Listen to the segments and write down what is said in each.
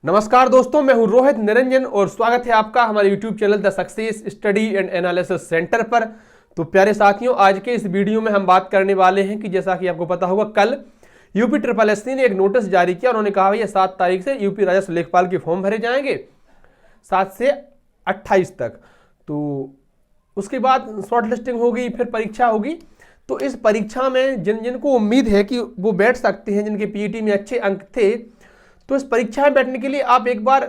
नमस्कार दोस्तों, मैं हूं रोहित निरंजन और स्वागत है आपका हमारे YouTube channel the success study and analysis centre पर। तो प्यारे साथियों, आज के इस वीडियो में हम बात करने वाले हैं कि जैसा कि आपको पता होगा, कल यूपी ट्रिपल एससी ने एक नोटिस जारी किया। उन्होंने कहा भैया 7 तारीख से यूपी राजस्व लेखपाल के फॉर्म भरे जाएंगे 7 से 28 तक। तो उसके बाद शॉर्ट लिस्टिंग होगी, फिर परीक्षा होगी। तो इस परीक्षा में जिनको उम्मीद है कि वो बैठ सकते हैं, जिनके पीईटी में अच्छे अंक थे, तो इस परीक्षा में बैठने के लिए आप एक बार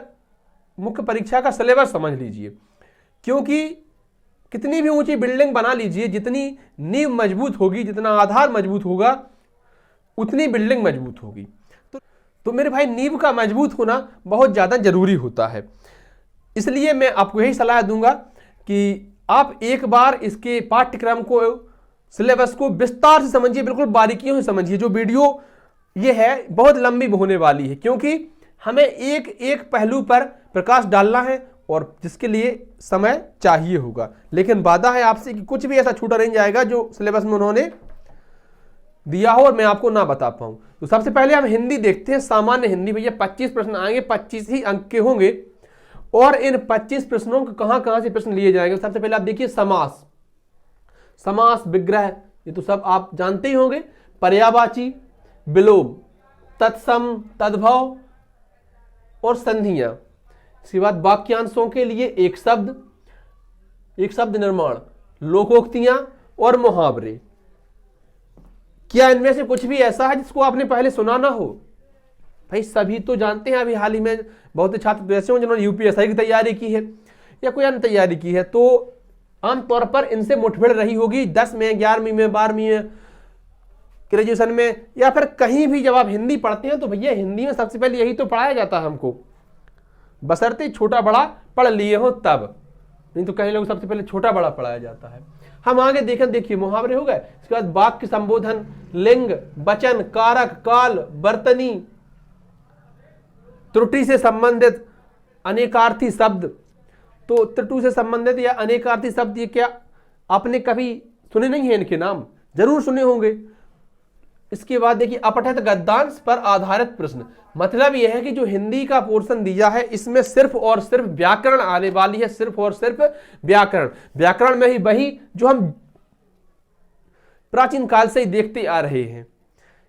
मुख्य परीक्षा का सिलेबस समझ लीजिए। क्योंकि कितनी भी ऊंची बिल्डिंग बना लीजिए, जितनी नींव मजबूत होगी, जितना आधार मजबूत होगा, उतनी बिल्डिंग मजबूत होगी। तो मेरे भाई, नींव का मजबूत होना बहुत ज़्यादा जरूरी होता है। इसलिए मैं आपको यही सलाह दूंगा कि आप एक बार इसके पाठ्यक्रम को, सिलेबस को विस्तार से समझिए, बिल्कुल बारीकियों से समझिए। जो वीडियो ये है बहुत लंबी होने वाली है, क्योंकि हमें एक एक पहलू पर प्रकाश डालना है और जिसके लिए समय चाहिए होगा। लेकिन वादा है आपसे कि कुछ भी ऐसा छूटा नहीं जाएगा जो सिलेबस में उन्होंने दिया हो और मैं आपको ना बता पाऊं। तो सबसे पहले हम हिंदी देखते हैं। सामान्य हिंदी, भैया 25 प्रश्न आएंगे, 25 ही अंक के होंगे। और इन 25 प्रश्नों को कहां से प्रश्न लिए जाएंगे। सबसे पहले आप देखिए समास, विग्रह, ये तो सब आप जानते ही होंगे। पर्यायवाची, विलोम, तत्सम, तद्भव और संधियां। इसके बाद वाक्यांशों के लिए एक शब्द निर्माण, लोकोक्तियां और मुहावरे। क्या इनमें से कुछ भी ऐसा है जिसको आपने पहले सुना ना हो? भाई सभी तो जानते हैं। अभी हाल ही में बहुत से छात्र ऐसे हों जिन्होंने यूपीएससी की तैयारी की है या कोई अन्य तैयारी की है, तो आमतौर पर इनसे मुठभेड़ रही होगी 10 में, 11वीं में, 12वीं में, ग्रेजुएशन में, या फिर कहीं भी जब आप हिंदी पढ़ते हैं तो भैया हिंदी में सबसे पहले यही तो पढ़ाया जाता है हमको, बशर्ते छोटा बड़ा पढ़ लिए हो तब। नहीं तो कई लोग सबसे पहले छोटा बड़ा पढ़ाया जाता है। हम आगे देखें, देखिए मुहावरे हो गए। इसके बाद वाक्य संबोधन, लिंग, वचन, कारक, काल, बर्तनी, त्रुटि से संबंधित अनेकार्थी शब्द। तो त्रुटि से संबंधित या अनेकार्थी शब्द, ये क्या आपने कभी सुने नहीं है? इनके नाम जरूर सुने होंगे। इसके बाद देखिए अपठित गद्यांश पर आधारित प्रश्न। मतलब यह है कि जो हिंदी का पोर्शन दिया है इसमें सिर्फ और सिर्फ व्याकरण आने वाली है, सिर्फ और सिर्फ व्याकरण में ही वही जो हम प्राचीन काल से ही देखते आ रहे हैं।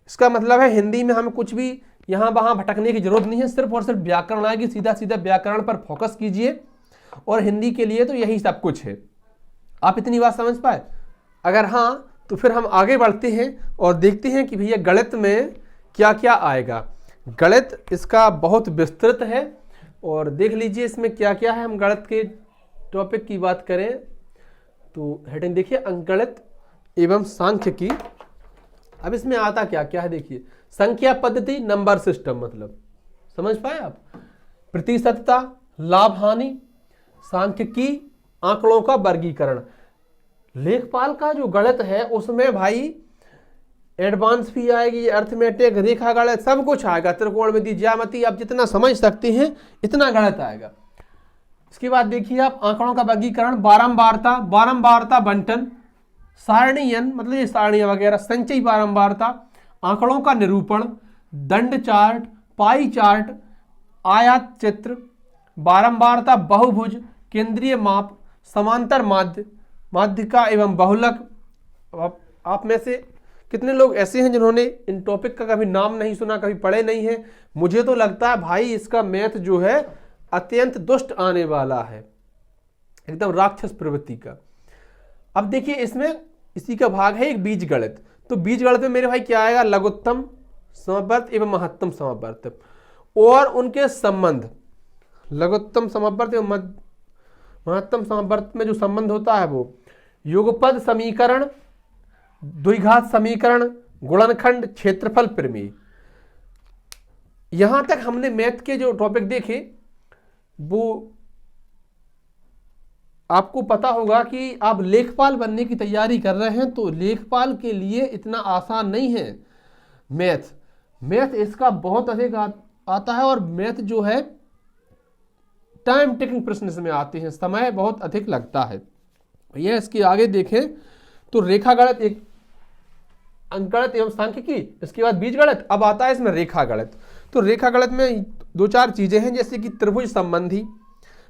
इसका मतलब है हिंदी में हमें कुछ भी यहां वहां भटकने की जरूरत नहीं है, सिर्फ और सिर्फ व्याकरण आएगी। सीधा सीधा व्याकरण पर फोकस कीजिए और हिंदी के लिए तो यही सब कुछ है। आप इतनी बात समझ पाए? अगर हाँ, तो फिर हम आगे बढ़ते हैं और देखते हैं कि भैया गणित में क्या क्या आएगा। गणित इसका बहुत विस्तृत है और देख लीजिए इसमें क्या क्या है। हम गणित के टॉपिक की बात करें तो हेडिंग देखिए, अंकगणित एवं सांख्यिकी। अब इसमें आता क्या क्या है देखिए। संख्या पद्धति, नंबर सिस्टम, मतलब समझ पाए आप? प्रतिशतता, लाभ हानि, सांख्यिकी, आंकड़ों का वर्गीकरण। लेखपाल का जो गणित है उसमें भाई एडवांस भी आएगी, अर्थमेटिक, रेखा गणित, सब कुछ आएगा। त्रिकोणमिति, ज्यामिति, आप जितना समझ सकते हैं इतना गणित आएगा। इसके बाद देखिए आप आंकड़ों का वर्गीकरण, बारंबारता बंटन, सारणीयन, मतलब ये सारणियां वगैरह, संचयी बारंबारता, आंकड़ों का निरूपण, दंड चार्ट, पाई चार्ट, आयात चित्र, बारंबारता, बहुभुज, केंद्रीय माप, समांतर माध्यिका एवं बहुलक। आप में से कितने लोग ऐसे हैं जिन्होंने इन टॉपिक का कभी नाम नहीं सुना, कभी पढ़े नहीं है? मुझे तो लगता है भाई इसका मैथ जो है अत्यंत दुष्ट आने वाला है, एकदम राक्षस प्रवृत्ति का। अब देखिए इसमें इसी का भाग है एक बीज गणित। तो बीज गणित में मेरे भाई क्या आएगा? लघुत्तम समवर्त एवं महत्तम समवर्त और उनके संबंध। लघुत्तम समवर्त एवं महत्तम समवर्त में जो संबंध होता है वो युगपद समीकरण, द्विघात समीकरण, गुणनखंड, क्षेत्रफल प्रमेय। यहां तक हमने मैथ के जो टॉपिक देखे वो आपको पता होगा कि आप लेखपाल बनने की तैयारी कर रहे हैं तो लेखपाल के लिए इतना आसान नहीं है मैथ इसका बहुत अधिक आता है। और मैथ जो है टाइम टेकिंग प्रश्न इसमें आते हैं, समय बहुत अधिक लगता है। यह इसके आगे देखें तो रेखा गणित, एक अंकगणित एवं सांख्यिकी, इसके बाद बीज गणित। अब आता है इसमें रेखा गणित। तो रेखा गणित में दो चार चीजें हैं, जैसे कि त्रिभुज संबंधी,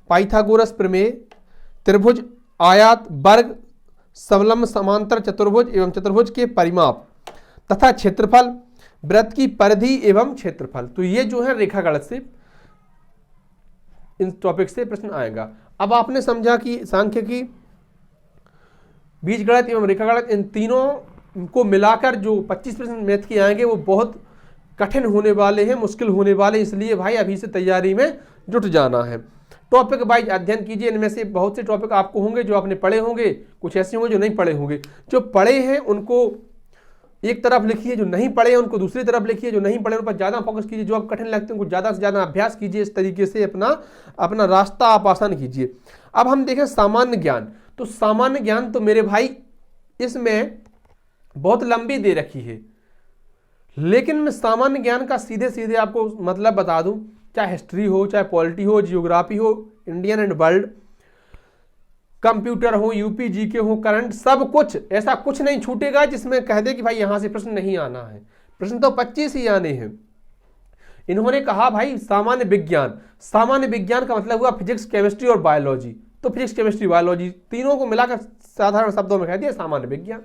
पाइथागोरस प्रमेय, त्रिभुज, आयात, वर्ग, समलंब, समांतर चतुर्भुज एवं चतुर्भुज के परिमाप तथा क्षेत्रफल, वृत्त की परिधि एवं क्षेत्रफल। तो ये जो है रेखागणित से, इन टॉपिक से प्रश्न आएगा। अब आपने समझा कि सांख्यिकी, बीजगणित एवं रेखागणित, इन तीनों को मिलाकर जो 25% मैथ के आएंगे वो बहुत कठिन होने वाले हैं, मुश्किल होने वाले, इसलिए भाई अभी से तैयारी में जुट जाना है। टॉपिक वाइज अध्ययन कीजिए। इनमें से बहुत से टॉपिक आपको होंगे जो आपने पढ़े होंगे, कुछ ऐसे होंगे जो नहीं पढ़े होंगे। जो पढ़े हैं उनको एक तरफ लिखिए, जो नहीं पढ़े हैं उनको दूसरी तरफ लिखिए, जो नहीं पढ़े उन पर ज़्यादा फोकस कीजिए, जो आप कठिन लगते हैं उनको ज़्यादा से ज़्यादा अभ्यास कीजिए। इस तरीके से अपना रास्ता आप आसान कीजिए। अब हम देखें सामान्य ज्ञान। तो सामान्य ज्ञान तो मेरे भाई इसमें बहुत लंबी दे रखी है, लेकिन मैं सामान्य ज्ञान का सीधे सीधे आपको मतलब बता दूं, चाहे हिस्ट्री हो, चाहे पॉलिटी हो, जियोग्राफी हो, इंडियन एंड वर्ल्ड, कंप्यूटर हो, यूपी जीके हो, करंट, सब कुछ, ऐसा कुछ नहीं छूटेगा जिसमें कह दे कि भाई यहां से प्रश्न नहीं आना है। प्रश्न तो 25 ही आने हैं। इन्होंने कहा भाई सामान्य विज्ञान, सामान्य विज्ञान का मतलब हुआ फिजिक्स, केमिस्ट्री और बायोलॉजी। तो फिजिक्स, केमिस्ट्री, बायोलॉजी तीनों को मिलाकर साधारण शब्दों में कह दिया सामान्य विज्ञान।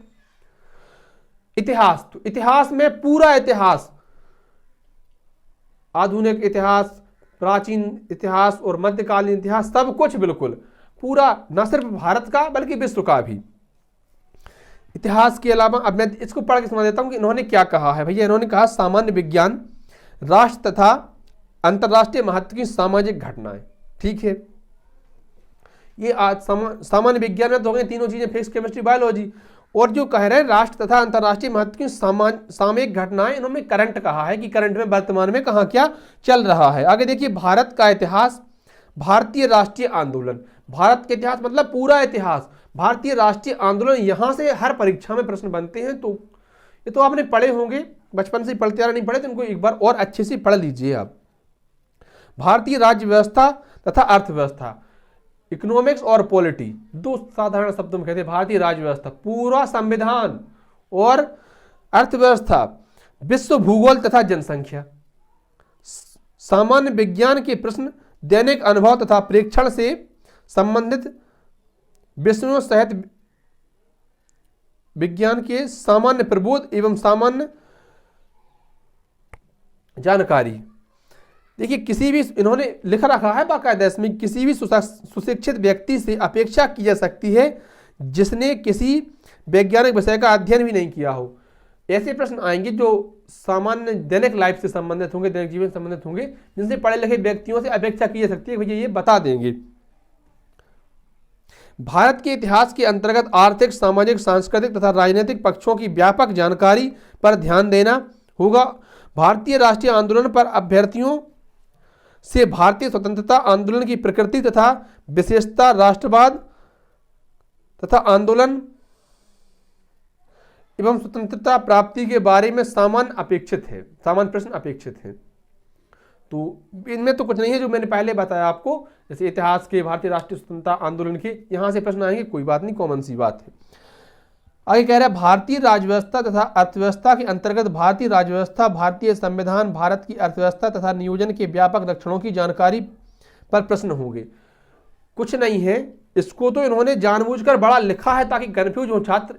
इतिहास, तो इतिहास में पूरा इतिहास, आधुनिक इतिहास, प्राचीन इतिहास और मध्यकालीन इतिहास, सब कुछ बिल्कुल पूरा, न सिर्फ भारत का बल्कि विश्व का भी इतिहास के अलावा। अब मैं इसको पढ़ के समझ देता हूं कि इन्होंने क्या कहा है। भैया इन्होंने कहा सामान्य विज्ञान राष्ट्र तथा अंतरराष्ट्रीय महत्व की सामाजिक घटनाएं। ठीक है, ये आज सामान्य विज्ञान में तो हो गए तीनों चीजें, फिजिक्स, केमिस्ट्री, बायोलॉजी। और जो कह रहे हैं राष्ट्र तथा अंतरराष्ट्रीय महत्व की सामयिक घटनाएं, इन्होंने करंट कहा है कि करंट में वर्तमान में कहां क्या चल रहा है। आगे देखिए भारत का इतिहास, भारतीय राष्ट्रीय आंदोलन। भारत के इतिहास मतलब पूरा इतिहास, भारतीय राष्ट्रीय आंदोलन, यहां से हर परीक्षा में प्रश्न बनते हैं। तो ये तो आपने पढ़े होंगे, बचपन से पढ़ते आ रहे, नहीं पढ़े तो इनको एक बार और अच्छे से पढ़ लीजिए आप। भारतीय राज्य व्यवस्था तथा अर्थव्यवस्था, इकोनॉमिक्स और पॉलिटी, दो साधारण शब्दों में कहते हैं। भारतीय राज्य व्यवस्था पूरा संविधान, और अर्थव्यवस्था विश्व भूगोल तथा जनसंख्या। सामान्य विज्ञान के प्रश्न दैनिक अनुभव तथा प्रेक्षण से संबंधित विषयों सहित विज्ञान के सामान्य प्रबोध एवं सामान्य जानकारी। देखिए किसी भी, इन्होंने लिख रखा है बाकायदा इसमें, किसी भी सुशिक्षित व्यक्ति से अपेक्षा की जा सकती है जिसने किसी वैज्ञानिक विषय का अध्ययन भी नहीं किया हो। ऐसे प्रश्न आएंगे जो सामान्य दैनिक लाइफ से संबंधित होंगे, दैनिक जीवन से संबंधित होंगे, जिनसे पढ़े लिखे व्यक्तियों से अपेक्षा की जा सकती है, भैया ये बता देंगे। भारत के इतिहास के अंतर्गत आर्थिक, सामाजिक, सांस्कृतिक तथा राजनीतिक पक्षों की व्यापक जानकारी पर ध्यान देना होगा। भारतीय राष्ट्रीय आंदोलन पर अभ्यर्थियों से भारतीय स्वतंत्रता आंदोलन की प्रकृति तथा विशेषता, राष्ट्रवाद तथा आंदोलन एवं स्वतंत्रता प्राप्ति के बारे में सामान्य अपेक्षित है, सामान्य प्रश्न अपेक्षित है। तो इनमें तो कुछ नहीं है जो मैंने पहले बताया आपको, जैसे इतिहास के, भारतीय राष्ट्रीय स्वतंत्रता आंदोलन के, यहां से प्रश्न आएंगे, कोई बात नहीं, कॉमन सी बात है। आगे कह रहा है भारतीय राज्यव्यवस्था तथा अर्थव्यवस्था के अंतर्गत भारतीय राज्यव्यवस्था, भारतीय संविधान, भारत की अर्थव्यवस्था तथा नियोजन के व्यापक लक्षणों की जानकारी पर प्रश्न होंगे। कुछ नहीं है, इसको तो इन्होंने जानबूझकर बड़ा लिखा है ताकि कंफ्यूज हो छात्र।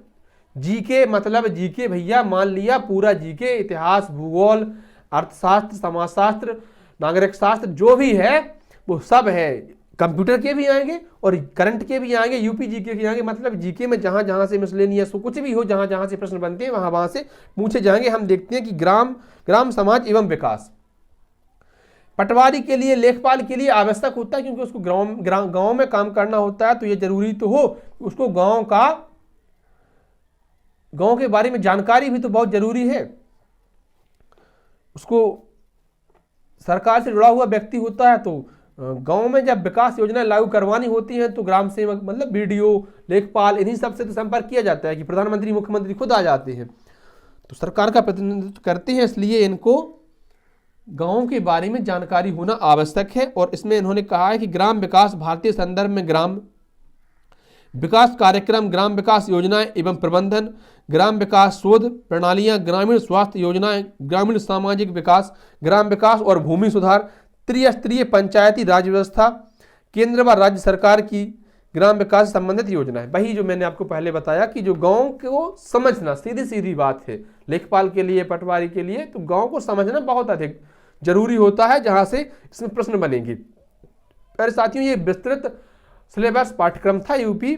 जीके मतलब जीके भैया, मान लिया पूरा जीके, इतिहास, भूगोल, अर्थशास्त्र, समाजशास्त्र, नागरिक शास्त्र, जो भी है वो सब है। कंप्यूटर के भी आएंगे और करंट के भी आएंगे, यूपी जीके के आएंगे। मतलब जीके में जहां जहां से मिसलेनियस हो, कुछ भी हो, जहां जहां से प्रश्न बनते हैं वहां वहां से पूछे जाएंगे। हम देखते हैं कि ग्राम समाज एवं विकास, पटवारी के लिए, लेखपाल के लिए आवश्यक होता है, क्योंकि उसको गांव में काम करना होता है। तो ये जरूरी तो हो, उसको गांव के बारे में जानकारी भी तो बहुत जरूरी है। उसको सरकार से जुड़ा हुआ व्यक्ति होता है, तो गांव में जब विकास योजना लागू करवानी होती है तो ग्राम सेवक मतलब बीडीओ, लेखपाल, इन्हीं सब से तो संपर्क किया जाता है कि प्रधानमंत्री, मुख्यमंत्री खुद आ जाते हैं, तो सरकार का प्रतिनिधित्व करते हैं। इसलिए इनको गांव के बारे में जानकारी होना आवश्यक है। और इसमें इन्होंने कहा है कि ग्राम विकास, भारतीय संदर्भ में ग्राम विकास कार्यक्रम, ग्राम विकास योजनाएं एवं प्रबंधन, ग्राम विकास शोध प्रणालियां, ग्रामीण स्वास्थ्य योजनाएं, ग्रामीण सामाजिक विकास, ग्राम विकास और भूमि सुधार, त्रिस्तरीय पंचायती राज व्यवस्था, केंद्र व राज्य सरकार की ग्राम विकास से संबंधित योजना है। वही जो मैंने आपको पहले बताया कि जो गांव को समझना, सीधी सीधी बात है, लेखपाल के लिए, पटवारी के लिए, तो गांव को समझना बहुत अधिक जरूरी होता है, जहां से इसमें प्रश्न बनेंगे। पर साथियों, ये विस्तृत सिलेबस पाठ्यक्रम था यूपी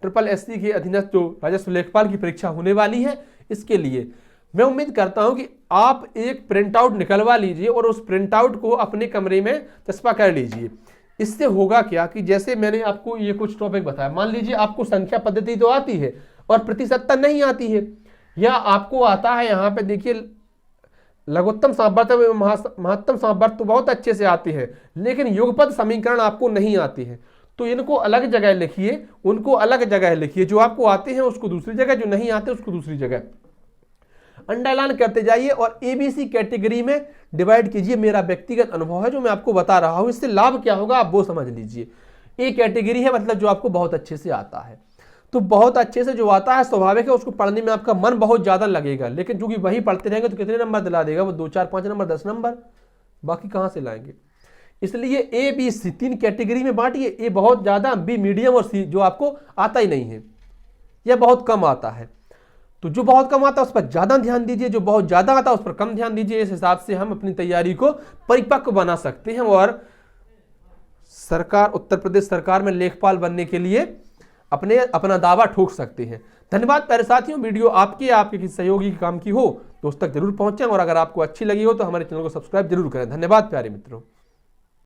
SSSC के अधीनस्थ जो राजस्व लेखपाल की परीक्षा होने वाली है, इसके लिए मैं उम्मीद करता हूं कि आप एक प्रिंट आउट निकलवा लीजिए और उस प्रिंट आउट को अपने कमरे में चस्पा कर लीजिए। इससे होगा क्या कि जैसे मैंने आपको ये कुछ टॉपिक बताया, मान लीजिए आपको संख्या पद्धति तो आती है और प्रतिशतता नहीं आती है, या आपको आता है, यहाँ पे देखिए लघुत्तम सामर्थ्य, महत्तम सामर्थ्य तो बहुत अच्छे से आती है, लेकिन युगपत समीकरण आपको नहीं आती है, तो इनको अलग जगह लिखिए, उनको अलग जगह लिखिए, जो आपको आते हैं उसको दूसरी जगह, जो नहीं आते उसको दूसरी जगह अंडरलाइन करते जाइए और ABC कैटेगरी में डिवाइड कीजिए। मेरा व्यक्तिगत अनुभव है जो मैं आपको बता रहा हूं, इससे लाभ क्या होगा आप वो समझ लीजिए। A कैटेगरी है मतलब जो आपको बहुत अच्छे से आता है, तो बहुत अच्छे से जो आता है स्वाभाविक है उसको पढ़ने में आपका मन बहुत ज्यादा लगेगा, लेकिन चूंकि वही पढ़ते रहेंगे तो कितने नंबर दिला देगा वो? 2, 4, 5 नंबर, 10 नंबर, बाकी कहां से लाएंगे? इसलिए ABC 3 कैटेगरी में बांटिए, A बहुत ज्यादा, B मीडियम और C जो आपको आता ही नहीं है या बहुत कम आता है। तो जो बहुत कम आता है उस पर ज्यादा ध्यान दीजिए, जो बहुत ज्यादा आता है उस पर कम ध्यान दीजिए। इस हिसाब से हम अपनी तैयारी को परिपक्व बना सकते हैं और उत्तर प्रदेश सरकार में लेखपाल बनने के लिए अपना दावा ठोक सकते हैं। धन्यवाद प्यारे साथियों। वीडियो आपके किसी सहयोगी काम की हो तो उस तक जरूर पहुंचे, और अगर आपको अच्छी लगी हो तो हमारे चैनल को सब्सक्राइब जरूर करें। धन्यवाद प्यारे मित्रों।